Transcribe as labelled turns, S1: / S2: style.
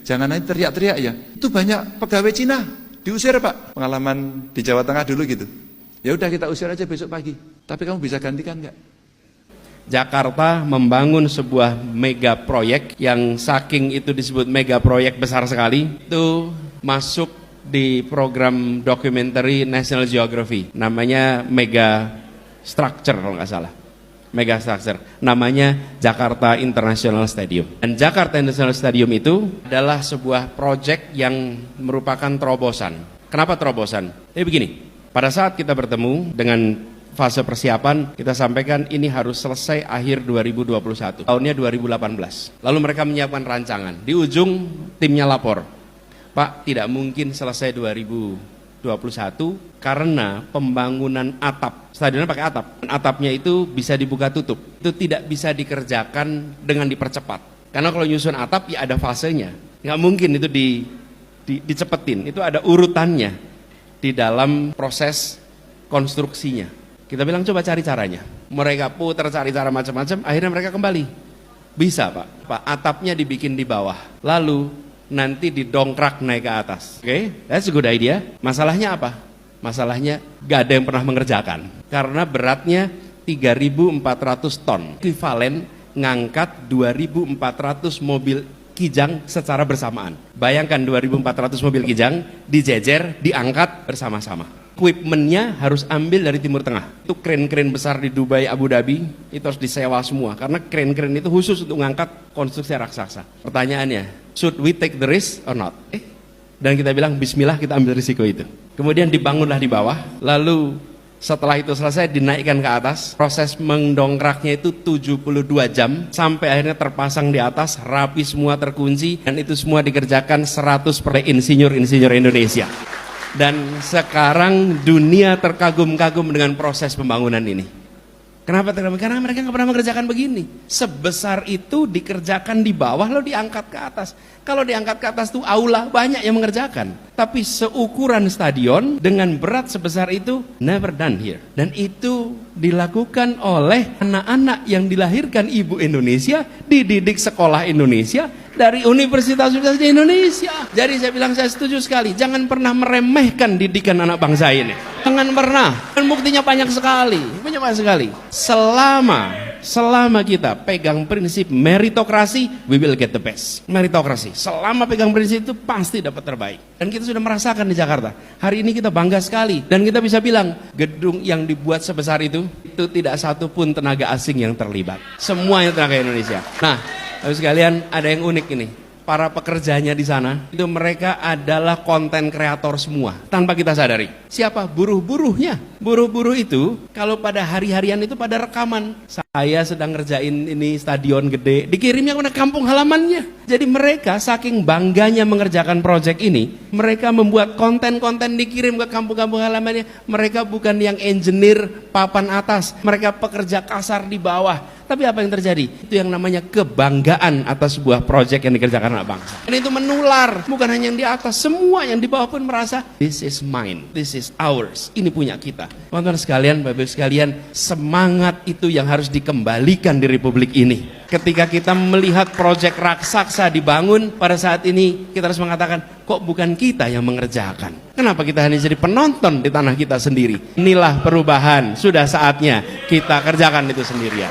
S1: Jangan aja teriak-teriak ya. Itu banyak pegawai Cina diusir Pak. Pengalaman di Jawa Tengah dulu gitu. Ya udah kita usir aja besok pagi. Tapi kamu bisa gantikan nggak?
S2: Jakarta membangun sebuah mega proyek yang saking itu disebut mega proyek besar sekali. Itu masuk di program documentary National Geography. Namanya Mega Structure kalau nggak salah. Mega Structure. Namanya Jakarta International Stadium. Dan Jakarta International Stadium itu adalah sebuah proyek yang merupakan terobosan. Kenapa terobosan? Jadi begini, pada saat kita bertemu dengan fase persiapan, kita sampaikan ini harus selesai akhir 2021, tahunnya 2018. Lalu mereka menyiapkan rancangan. Di ujung timnya lapor, Pak, tidak mungkin selesai 2021 karena pembangunan atap. Stadionnya pakai atap. Atapnya itu bisa dibuka tutup. Itu tidak bisa dikerjakan dengan dipercepat. Karena kalau nyusun atap ya ada fasenya. Nggak mungkin itu dicepetin. Itu ada urutannya di dalam proses konstruksinya. Kita bilang coba cari caranya. Mereka putar cari cara macam-macam, akhirnya mereka kembali. Bisa Pak, atapnya dibikin di bawah. Lalu nanti didongkrak naik ke atas. Oke, that's a good idea. Masalahnya apa? Masalahnya gak ada yang pernah mengerjakan. Karena beratnya 3.400 ton. Ekivalen ngangkat 2.400 mobil Kijang secara bersamaan. Bayangkan 2.400 mobil Kijang dijejer, diangkat bersama-sama. Equipmentnya harus ambil dari Timur Tengah. Itu kren-kren besar di Dubai, Abu Dhabi, itu harus disewa semua. Karena kren-kren itu khusus untuk mengangkat konstruksi raksasa. Pertanyaannya, should we take the risk or not? Dan kita bilang, bismillah kita ambil risiko itu. Kemudian dibangunlah di bawah, lalu setelah itu selesai dinaikkan ke atas. Proses mendongkraknya itu 72 jam, sampai akhirnya terpasang di atas, rapi semua, terkunci. Dan itu semua dikerjakan 100% insinyur-insinyur Indonesia. Dan sekarang dunia terkagum-kagum dengan proses pembangunan ini. Kenapa? Karena mereka nggak pernah mengerjakan begini. Sebesar itu dikerjakan di bawah lalu diangkat ke atas. Kalau diangkat ke atas tuh aula banyak yang mengerjakan. Tapi seukuran stadion dengan berat sebesar itu never done here. Dan itu dilakukan oleh anak-anak yang dilahirkan ibu Indonesia, dididik sekolah Indonesia, dari universitas-universitas di Indonesia. Jadi saya bilang saya setuju sekali. Jangan pernah meremehkan didikan anak bangsa ini. Jangan pernah. Dan buktinya banyak sekali. Banyak sekali. Selama kita pegang prinsip meritokrasi, we will get the best. Meritokrasi. Selama pegang prinsip itu pasti dapat terbaik. Dan kita sudah merasakan di Jakarta. Hari ini kita bangga sekali. Dan kita bisa bilang, gedung yang dibuat sebesar itu tidak satu pun tenaga asing yang terlibat. Semuanya tenaga Indonesia. Nah, lalu sekalian ada yang unik ini. Para pekerjanya di sana, itu mereka adalah konten kreator semua. Tanpa kita sadari. Siapa? Buruh-buruhnya. Buruh-buruh itu, kalau pada hari-harian itu pada rekaman. Saya sedang ngerjain ini stadion gede, dikirimnya ke kampung halamannya. Jadi mereka saking bangganya mengerjakan proyek ini, mereka membuat konten-konten dikirim ke kampung-kampung halamannya. Mereka bukan yang engineer papan atas, mereka pekerja kasar di bawah. Tapi apa yang terjadi? Itu yang namanya kebanggaan atas sebuah proyek yang dikerjakan anak bangsa. Dan itu menular, bukan hanya yang di atas, semua yang di bawah pun merasa, this is mine, this is ours, ini punya kita. Teman-teman sekalian, Bapak-Ibu sekalian, semangat itu yang harus dikembalikan di Republik ini. Ketika kita melihat proyek raksasa dibangun, pada saat ini kita harus mengatakan, kok bukan kita yang mengerjakan? Kenapa kita hanya jadi penonton di tanah kita sendiri? Inilah perubahan, sudah saatnya kita kerjakan itu sendirian.